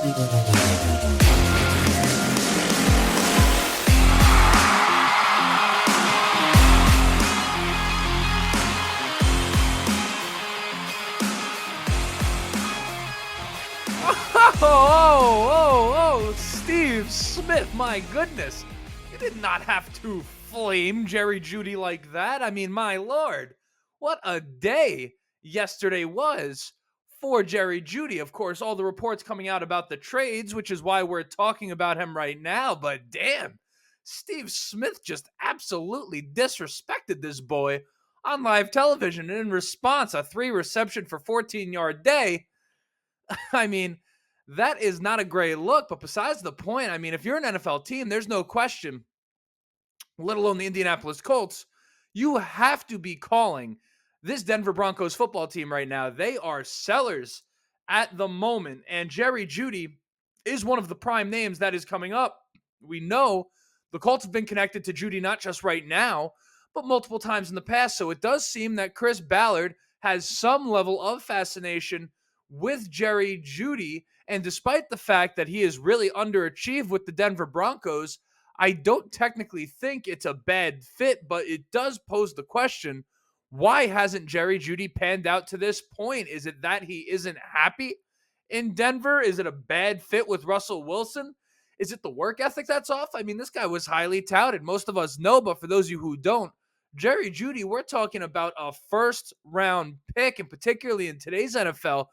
Steve Smith, my goodness. You did not have to flame Jerry Jeudy like that. I mean, my lord, what a day yesterday was for Jerry Jeudy. Of course, all the reports coming out about the trades, which is why we're talking about him right now. But damn, Steve Smith just absolutely disrespected this boy on live television. And in response, a 3-reception for 14-yard day. I mean, that is not a great look. But besides the point, I mean, if you're an NFL team, there's no question, let alone the Indianapolis Colts, you have to be calling this Denver Broncos football team right now. They are sellers at the moment. And Jerry Jeudy is one of the prime names that is coming up. We know the Colts have been connected to Jeudy not just right now, but multiple times in the past. So it does seem that Chris Ballard has some level of fascination with Jerry Jeudy. And despite the fact that he is really underachieved with the Denver Broncos, I don't technically think it's a bad fit, but it does pose the question, why hasn't Jerry Jeudy panned out to this point? Is it that he isn't happy in Denver? Is it a bad fit with Russell Wilson? Is it the work ethic that's off? I mean, this guy was highly touted. Most of us know, but for those of you who don't, Jerry Jeudy, we're talking about a first-round pick, and particularly in today's NFL,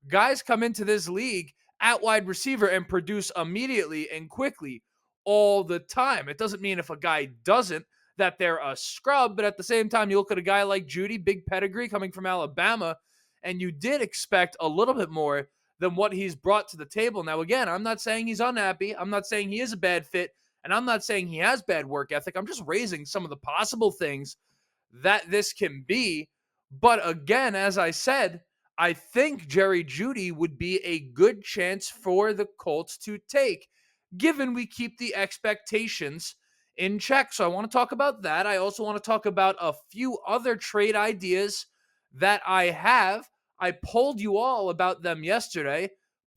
guys come into this league at wide receiver and produce immediately and quickly all the time. It doesn't mean if a guy doesn't that they're a scrub, but at the same time, you look at a guy like Jeudy, big pedigree coming from Alabama, and you did expect a little bit more than what he's brought to the table. Now, again, I'm not saying he's unhappy. I'm not saying he is a bad fit, and I'm not saying he has bad work ethic. I'm just raising some of the possible things that this can be. But again, as I said, I think Jerry Jeudy would be a good chance for the Colts to take, given we keep the expectations in check. So I want to talk about that. I also want to talk about a few other trade ideas that I have. I polled you all about them yesterday.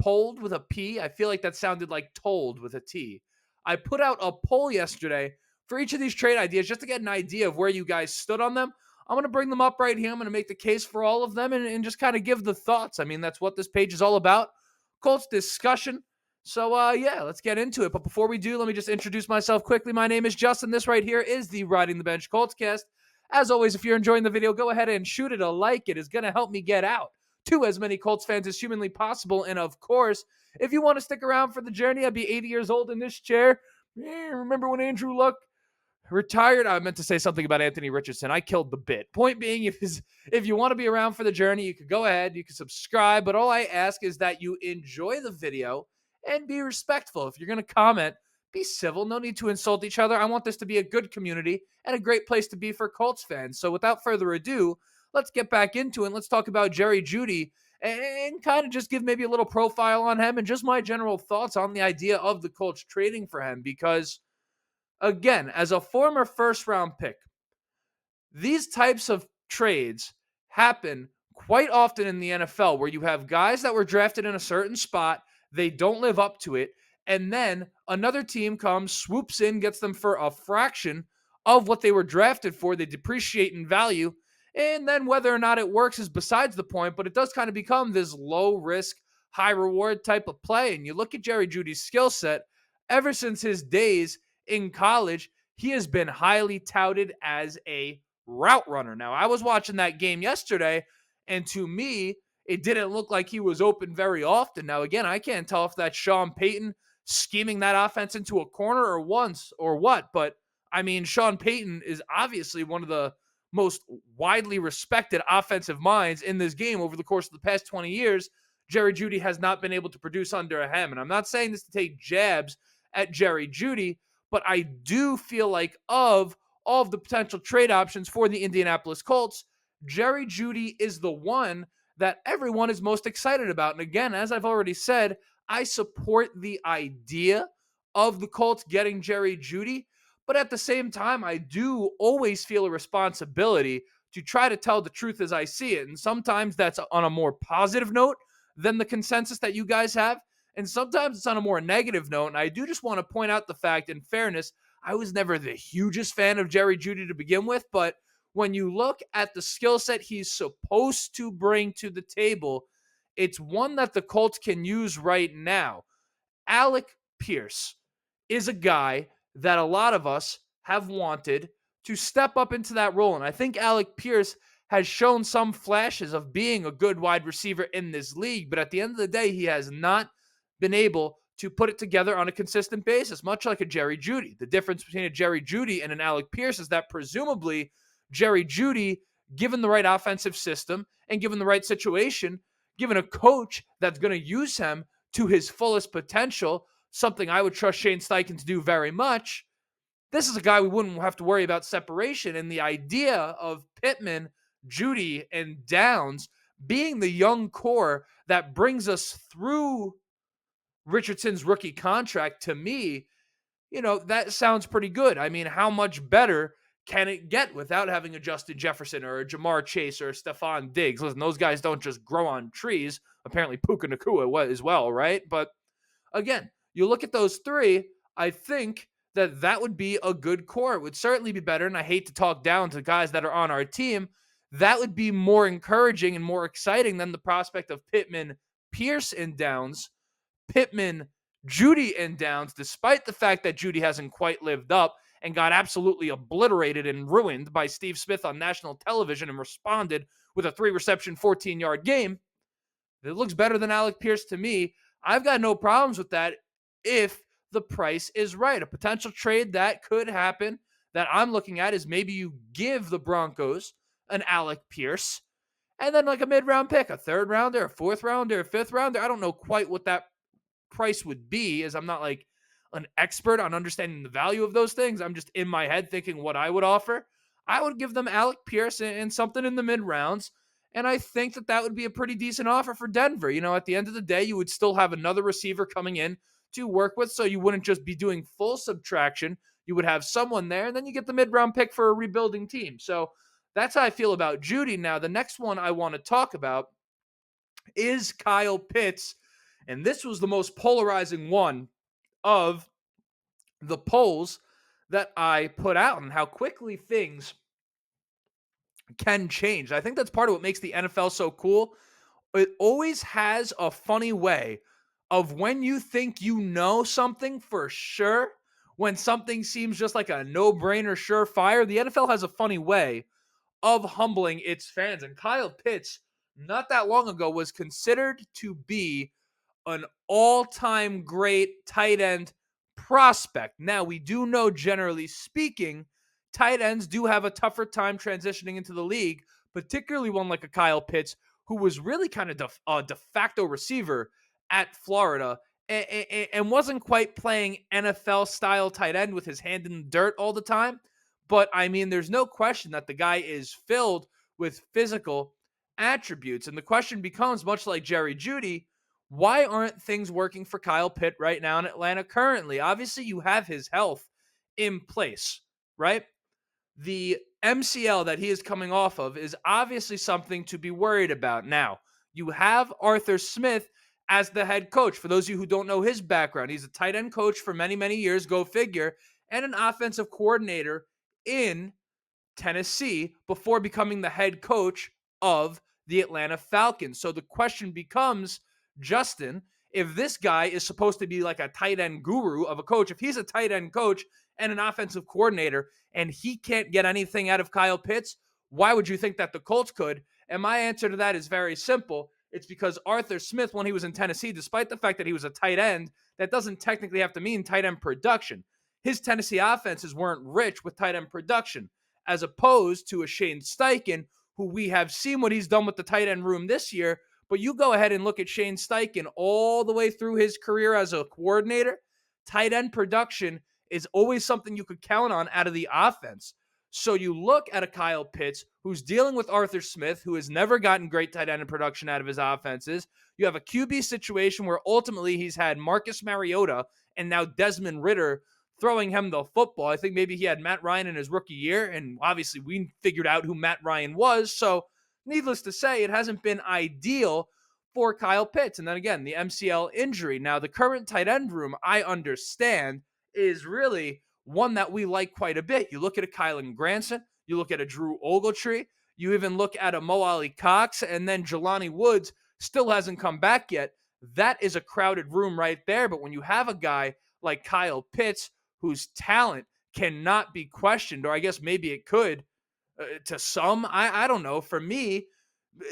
Polled with a P. I feel like that sounded like told with a T. I put out a poll yesterday for each of these trade ideas just to get an idea of where you guys stood on them. I'm going to bring them up right here. I'm going to make the case for all of them and just kind of give the thoughts. I mean, that's what this page is all about. Colts discussion. So, yeah, let's get into it. But before we do, let me just introduce myself quickly. My name is Justin. This right here is the Riding the Bench Colts cast. As always, if you're enjoying the video, go ahead and shoot it a like. It is going to help me get out to as many Colts fans as humanly possible. And, of course, if you want to stick around for the journey, I'd be 80 years old in this chair. Remember when Andrew Luck retired? I meant to say something about Anthony Richardson. I killed the bit. Point being, if you want to be around for the journey, you could go ahead. You can subscribe. But all I ask is that you enjoy the video and be respectful. If you're going to comment, be civil. No need to insult each other. I want this to be a good community and a great place to be for Colts fans. So without further ado, let's get back into it. Let's talk about Jerry Jeudy and kind of just give maybe a little profile on him and just my general thoughts on the idea of the Colts trading for him. Because, again, as a former first-round pick, these types of trades happen quite often in the NFL where you have guys that were drafted in a certain spot, they don't live up to it, and then another team comes, swoops in, gets them for a fraction of what they were drafted for. They depreciate in value, and then whether or not it works is besides the point, but it does kind of become this low-risk, high-reward type of play. And you look at Jerry Jeudy's skill set, ever since his days in college, he has been highly touted as a route runner. Now, I was watching that game yesterday, and to me, it didn't look like he was open very often. Now, again, I can't tell if that's Sean Payton scheming that offense into a corner or what. But, I mean, Sean Payton is obviously one of the most widely respected offensive minds in this game over the course of the past 20 years. Jerry Jeudy has not been able to produce under him. And I'm not saying this to take jabs at Jerry Jeudy, but I do feel like of all of the potential trade options for the Indianapolis Colts, Jerry Jeudy is the one that everyone is most excited about. And again, as I've already said, I support the idea of the Colts getting Jerry Jeudy, but at the same time, I do always feel a responsibility to try to tell the truth as I see it. And sometimes that's on a more positive note than the consensus that you guys have. And sometimes it's on a more negative note. And I do just want to point out the fact, in fairness, I was never the hugest fan of Jerry Jeudy to begin with, but when you look at the skill set he's supposed to bring to the table, it's one that the Colts can use right now. Alec Pierce is a guy that a lot of us have wanted to step up into that role. And I think Alec Pierce has shown some flashes of being a good wide receiver in this league. But at the end of the day, he has not been able to put it together on a consistent basis, much like a Jerry Jeudy. The difference between a Jerry Jeudy and an Alec Pierce is that presumably Jerry Jeudy, given the right offensive system and given the right situation, given a coach that's going to use him to his fullest potential, something I would trust Shane Steichen to do very much, this is a guy we wouldn't have to worry about separation. And the idea of Pittman, Jeudy, and Downs being the young core that brings us through Richardson's rookie contract, to me, that sounds pretty good. I mean, how much better can it get without having a Justin Jefferson or a Jamar Chase or a Stephon Diggs? Listen, those guys don't just grow on trees. Apparently, Puka Nacua as well, right? But again, you look at those three, I think that would be a good core. It would certainly be better, and I hate to talk down to guys that are on our team. That would be more encouraging and more exciting than the prospect of Pittman, Pierce, and Downs, Pittman, Jeudy, and Downs, despite the fact that Jeudy hasn't quite lived up and got absolutely obliterated and ruined by Steve Smith on national television and responded with a 3-reception, 14-yard game. It looks better than Alec Pierce to me. I've got no problems with that if the price is right. A potential trade that could happen that I'm looking at is maybe you give the Broncos an Alec Pierce and then like a mid-round pick, a third rounder, a fourth rounder, a fifth rounder. I don't know quite what that price would be, as I'm not like an expert on understanding the value of those things. I'm just in my head thinking what I would offer. I would give them Alec Pierce and something in the mid rounds. And I think that would be a pretty decent offer for Denver. At the end of the day, you would still have another receiver coming in to work with. So you wouldn't just be doing full subtraction. You would have someone there, and then you get the mid-round pick for a rebuilding team. So that's how I feel about Jeudy. Now, the next one I want to talk about is Kyle Pitts. And this was the most polarizing one of the polls that I put out, and how quickly things can change. I think that's part of what makes the NFL so cool. It always has a funny way of when you think you know something for sure, when something seems just like a no-brainer surefire, the NFL has a funny way of humbling its fans. And Kyle Pitts, not that long ago, was considered to be an all-time great tight end prospect. Now, we do know, generally speaking, tight ends do have a tougher time transitioning into the league, particularly one like a Kyle Pitts, who was really kind of a de facto receiver at Florida and wasn't quite playing NFL-style tight end with his hand in the dirt all the time. But, I mean, there's no question that the guy is filled with physical attributes. And the question becomes, much like Jerry Jeudy, why aren't things working for Kyle Pitt right now in Atlanta currently? Obviously, you have his health in place, right? The MCL that he is coming off of is obviously something to be worried about. Now, you have Arthur Smith as the head coach. For those of you who don't know his background, he's a tight end coach for many, many years, go figure, and an offensive coordinator in Tennessee before becoming the head coach of the Atlanta Falcons. So the question becomes, Justin, if this guy is supposed to be like a tight end guru of a coach, if he's a tight end coach and an offensive coordinator and he can't get anything out of Kyle Pitts, why would you think that the Colts could? And my answer to that is very simple. It's because Arthur Smith, when he was in Tennessee, despite the fact that he was a tight end, that doesn't technically have to mean tight end production. His Tennessee offenses weren't rich with tight end production, as opposed to a Shane Steichen, who we have seen what he's done with the tight end room this year. But you go ahead and look at Shane Steichen all the way through his career as a coordinator. Tight end production is always something you could count on out of the offense. So you look at a Kyle Pitts who's dealing with Arthur Smith, who has never gotten great tight end production out of his offenses. You have a QB situation where ultimately he's had Marcus Mariota and now Desmond Ridder throwing him the football. I think maybe he had Matt Ryan in his rookie year, and obviously we figured out who Matt Ryan was. So needless to say, it hasn't been ideal for Kyle Pitts. And then again, the MCL injury. Now, the current tight end room, I understand, is really one that we like quite a bit. You look at a Kylan Granson, you look at a Drew Ogletree, you even look at a Mo Ali Cox, and then Jelani Woods still hasn't come back yet. That is a crowded room right there. But when you have a guy like Kyle Pitts, whose talent cannot be questioned, or I guess maybe it could to some, I don't know. For me,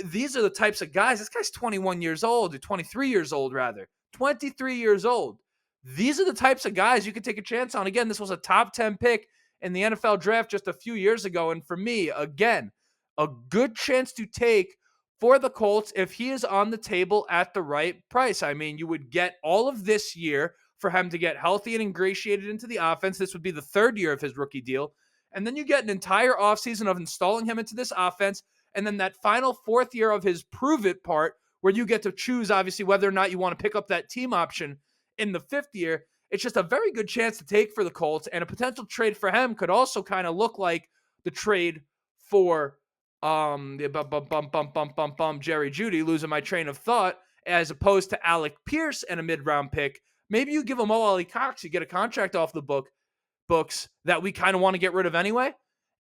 these are the types of guys. This guy's 21 years old, or 23 years old, rather. 23 years old. These are the types of guys you could take a chance on. Again, this was a top 10 pick in the NFL draft just a few years ago. And for me, again, a good chance to take for the Colts if he is on the table at the right price. I mean, you would get all of this year for him to get healthy and ingratiated into the offense. This would be the third year of his rookie deal. And then you get an entire offseason of installing him into this offense. And then that final fourth year of his prove it part, where you get to choose, obviously, whether or not you want to pick up that team option in the fifth year. It's just a very good chance to take for the Colts. And a potential trade for him could also kind of look like the trade for Jerry Jeudy, losing my train of thought, as opposed to Alec Pierce and a mid-round pick. Maybe you give him Mo Ali Cox, you get a contract off the books that we kind of want to get rid of anyway,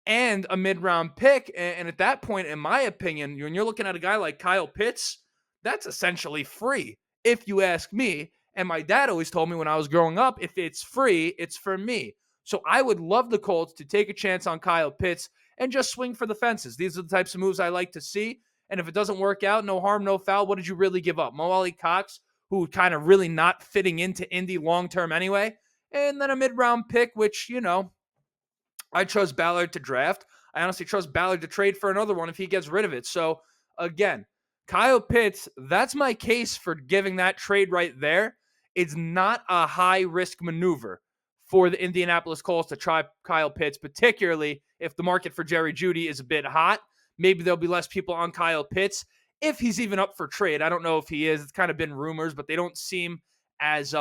and a mid-round pick. And at that point, in my opinion, when you're looking at a guy like Kyle Pitts, that's essentially free, if you ask me. And my dad always told me when I was growing up, if it's free, it's for me. So I would love the Colts to take a chance on Kyle Pitts and just swing for the fences. These are the types of moves I like to see. And if it doesn't work out, no harm, no foul. What did you really give up? Mo Ali Cox, who kind of really not fitting into Indy long-term anyway. And then a mid-round pick, which, I trust Ballard to draft. I honestly trust Ballard to trade for another one if he gets rid of it. So, again, Kyle Pitts, that's my case for giving that trade right there. It's not a high-risk maneuver for the Indianapolis Colts to try Kyle Pitts, particularly if the market for Jerry Jeudy is a bit hot. Maybe there'll be less people on Kyle Pitts if he's even up for trade. I don't know if he is. It's kind of been rumors, but they don't seem as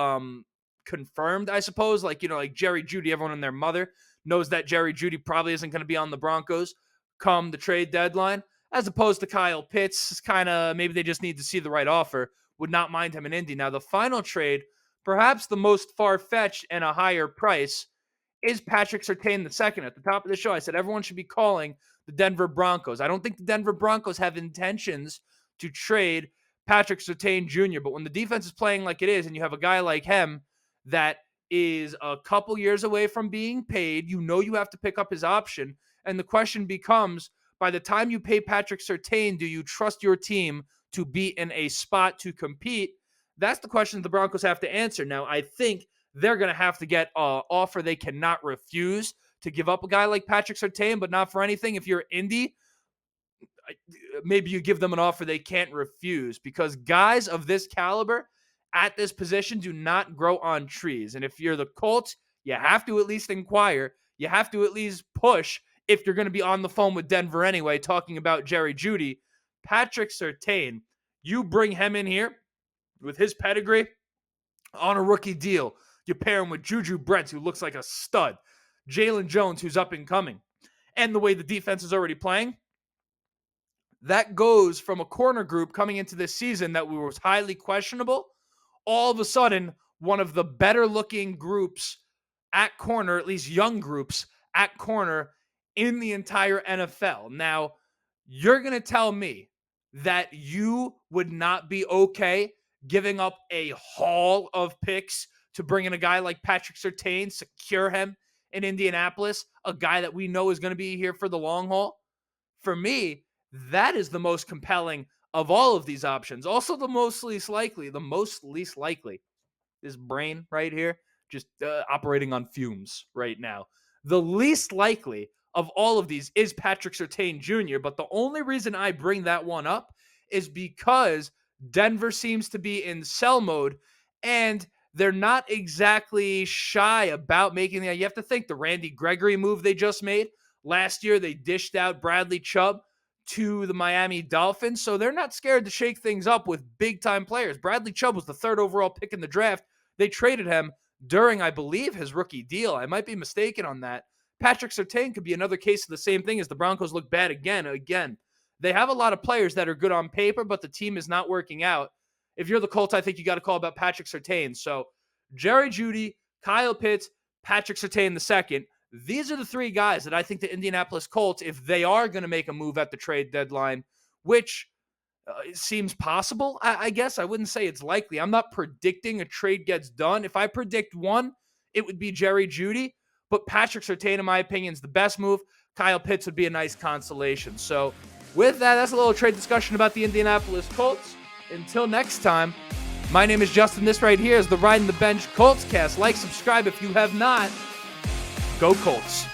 confirmed, I suppose. Like Jerry Jeudy, everyone and their mother knows that Jerry Jeudy probably isn't going to be on the Broncos come the trade deadline, as opposed to Kyle Pitts. It's kind of maybe they just need to see the right offer. Would not mind him in Indy. Now, the final trade, perhaps the most far-fetched and a higher price, is Patrick Surtain II. At the top of the show, I said everyone should be calling the Denver Broncos. I don't think the Denver Broncos have intentions to trade Patrick Surtain Jr., but when the defense is playing like it is and you have a guy like him that is a couple years away from being paid, you have to pick up his option. And the question becomes, by the time you pay Patrick Surtain, do you trust your team to be in a spot to compete? That's the question the Broncos have to answer. Now, I think they're going to have to get an offer they cannot refuse to give up a guy like Patrick Surtain, but not for anything. If you're Indy, maybe you give them an offer they can't refuse, because guys of this caliber at this position do not grow on trees. And if you're the Colts, you have to at least inquire. You have to at least push if you're going to be on the phone with Denver anyway, talking about Jerry Jeudy. Patrick Surtain, you bring him in here with his pedigree on a rookie deal. You pair him with Juju Brents, who looks like a stud. Jalen Jones, who's up and coming. And the way the defense is already playing, that goes from a corner group coming into this season that was highly questionable, all of a sudden, one of the better looking groups at corner, at least young groups at corner in the entire NFL. Now, you're going to tell me that you would not be okay giving up a haul of picks to bring in a guy like Patrick Surtain, secure him in Indianapolis, a guy that we know is going to be here for the long haul? For me, that is the most compelling of all of these options. Also the most least likely. This brain right here, just operating on fumes right now. The least likely of all of these is Patrick Surtain Jr., but the only reason I bring that one up is because Denver seems to be in sell mode, and they're not exactly shy about making the. You have to think the Randy Gregory move they just made. Last year, they dished out Bradley Chubb to the Miami Dolphins, so they're not scared to shake things up with big-time players. Bradley Chubb was the third overall pick in the draft. They traded him during, I believe, his rookie deal. I might be mistaken on that. Patrick Surtain could be another case of the same thing as the Broncos look bad again. They have a lot of players that are good on paper, but the team is not working out. If you're the Colts, I think you got to call about Patrick Surtain. So Jerry Jeudy, Kyle Pitts, Patrick Surtain II. These are the three guys that I think the Indianapolis Colts, if they are going to make a move at the trade deadline, which it seems possible, I guess. I wouldn't say it's likely. I'm not predicting a trade gets done. If I predict one, it would be Jerry Jeudy. But Patrick Surtain, in my opinion, is the best move. Kyle Pitts would be a nice consolation. So with that, that's a little trade discussion about the Indianapolis Colts. Until next time, my name is Justin. This right here is the Riding the Bench Colts cast. Like, subscribe if you have not. Go Colts.